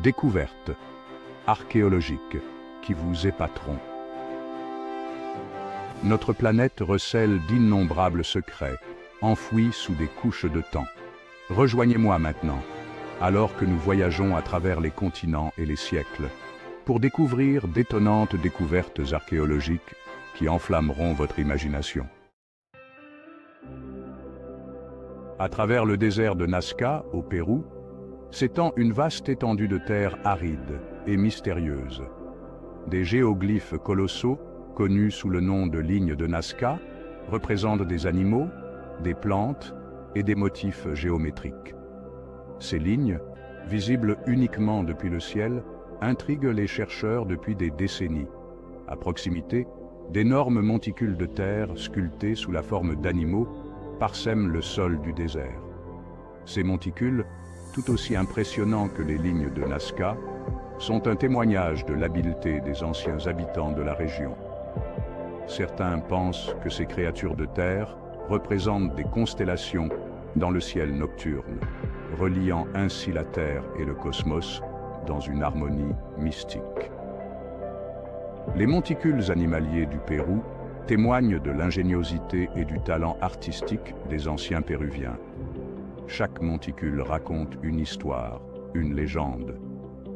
Découvertes archéologiques qui vous épateront. Notre planète recèle d'innombrables secrets, enfouis sous des couches de temps. Rejoignez-moi maintenant, alors que nous voyageons à travers les continents et les siècles, pour découvrir d'étonnantes découvertes archéologiques qui enflammeront votre imagination. À travers le désert de Nazca, au Pérou, s'étend une vaste étendue de terre aride et mystérieuse. Des géoglyphes colossaux, connus sous le nom de lignes de Nazca, représentent des animaux, des plantes et des motifs géométriques. Ces lignes, visibles uniquement depuis le ciel, intriguent les chercheurs depuis des décennies. À proximité, d'énormes monticules de terre sculptés sous la forme d'animaux parsèment le sol du désert. Ces monticules, tout aussi impressionnants que les lignes de Nazca, sont un témoignage de l'habileté des anciens habitants de la région. Certains pensent que ces créatures de terre représentent des constellations dans le ciel nocturne, reliant ainsi la Terre et le cosmos dans une harmonie mystique. Les monticules animaliers du Pérou témoignent de l'ingéniosité et du talent artistique des anciens Péruviens. Chaque monticule raconte une histoire, une légende,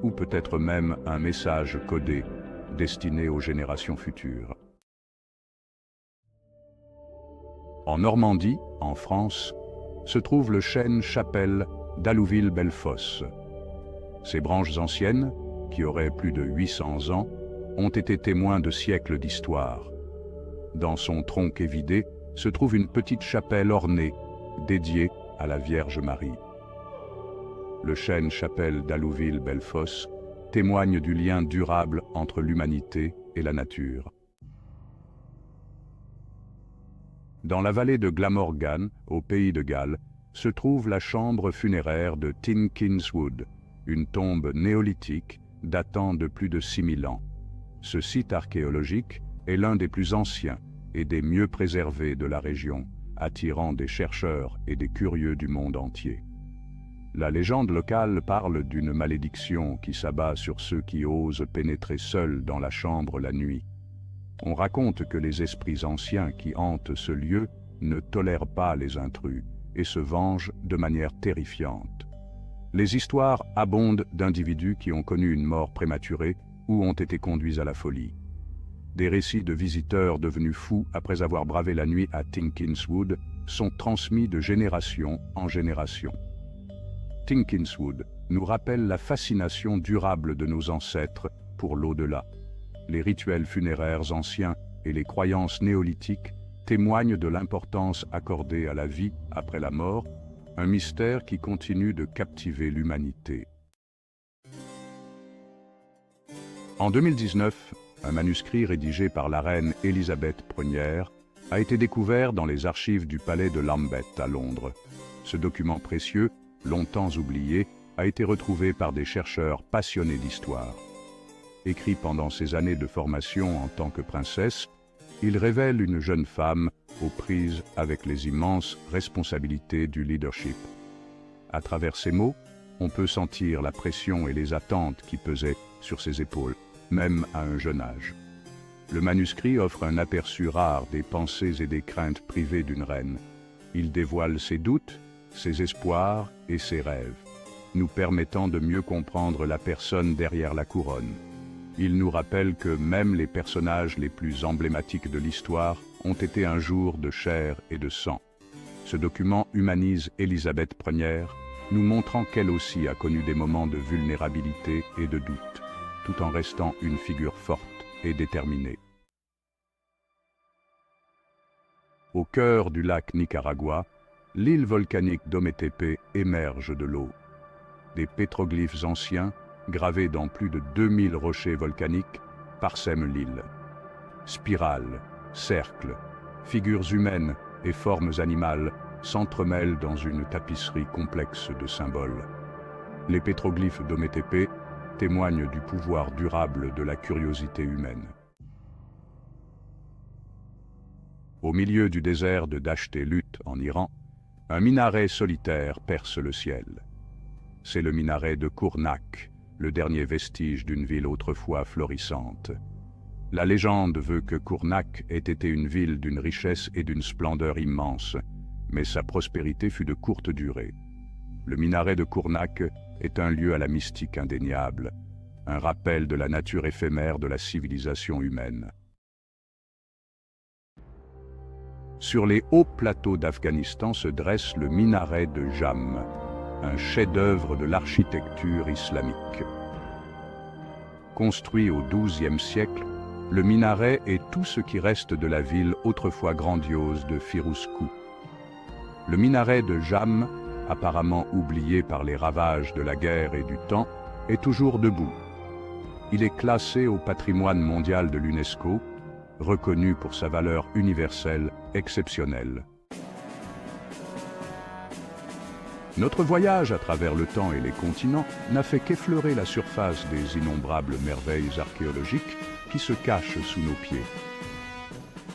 ou peut-être même un message codé destiné aux générations futures. En Normandie, en France, se trouve le chêne-chapelle d'Allouville-Bellefosse. Ces branches anciennes, qui auraient plus de 800 ans, ont été témoins de siècles d'histoire. Dans son tronc évidé se trouve une petite chapelle ornée, dédiée à la Vierge Marie. Le chêne-chapelle d'Allouville-Bellefosse témoigne du lien durable entre l'humanité et la nature. Dans la vallée de Glamorgan, au pays de Galles, se trouve la chambre funéraire de Tinkinswood, une tombe néolithique datant de plus de 6000 ans. Ce site archéologique est l'un des plus anciens et des mieux préservés de la région, attirant des chercheurs et des curieux du monde entier. La légende locale parle d'une malédiction qui s'abat sur ceux qui osent pénétrer seuls dans la chambre la nuit. On raconte que les esprits anciens qui hantent ce lieu ne tolèrent pas les intrus et se vengent de manière terrifiante. Les histoires abondent d'individus qui ont connu une mort prématurée ou ont été conduits à la folie. Des récits de visiteurs devenus fous après avoir bravé la nuit à Tinkinswood sont transmis de génération en génération. Tinkinswood nous rappelle la fascination durable de nos ancêtres pour l'au-delà. Les rituels funéraires anciens et les croyances néolithiques témoignent de l'importance accordée à la vie après la mort, un mystère qui continue de captiver l'humanité. En 2019, un manuscrit rédigé par la reine Élisabeth Ier a été découvert dans les archives du palais de Lambeth à Londres. Ce document précieux, longtemps oublié, a été retrouvé par des chercheurs passionnés d'histoire. Écrit pendant ses années de formation en tant que princesse, il révèle une jeune femme aux prises avec les immenses responsabilités du leadership. À travers ces mots, on peut sentir la pression et les attentes qui pesaient sur ses épaules, même à un jeune âge. Le manuscrit offre un aperçu rare des pensées et des craintes privées d'une reine. Il dévoile ses doutes, ses espoirs et ses rêves, nous permettant de mieux comprendre la personne derrière la couronne. Il nous rappelle que même les personnages les plus emblématiques de l'histoire ont été un jour de chair et de sang. Ce document humanise Élisabeth Ier, nous montrant qu'elle aussi a connu des moments de vulnérabilité et de doute, tout en restant une figure forte et déterminée. Au cœur du lac Nicaragua, l'île volcanique d'Ometepe émerge de l'eau. Des pétroglyphes anciens, gravés dans plus de 2000 rochers volcaniques, parsèment l'île. Spirales, cercles, figures humaines et formes animales s'entremêlent dans une tapisserie complexe de symboles. Les pétroglyphes d'Ometepe témoignent du pouvoir durable de la curiosité humaine. Au milieu du désert de Dasht-e-Lut en Iran, un minaret solitaire perce le ciel. C'est le minaret de Kournak, le dernier vestige d'une ville autrefois florissante. La légende veut que Cournac ait été une ville d'une richesse et d'une splendeur immense, mais sa prospérité fut de courte durée. Le minaret de Cournac est un lieu à la mystique indéniable, un rappel de la nature éphémère de la civilisation humaine. Sur les hauts plateaux d'Afghanistan se dresse le minaret de Jam, un chef-d'œuvre de l'architecture islamique. Construit au XIIe siècle, le minaret est tout ce qui reste de la ville autrefois grandiose de Firuzkoh. Le minaret de Jam, apparemment oublié par les ravages de la guerre et du temps, est toujours debout. Il est classé au patrimoine mondial de l'UNESCO, reconnu pour sa valeur universelle exceptionnelle. Notre voyage à travers le temps et les continents n'a fait qu'effleurer la surface des innombrables merveilles archéologiques qui se cachent sous nos pieds.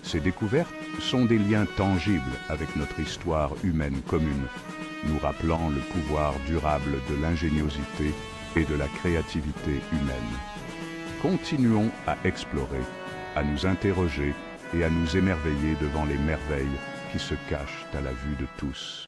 Ces découvertes sont des liens tangibles avec notre histoire humaine commune, nous rappelant le pouvoir durable de l'ingéniosité et de la créativité humaine. Continuons à explorer, à nous interroger et à nous émerveiller devant les merveilles qui se cachent à la vue de tous.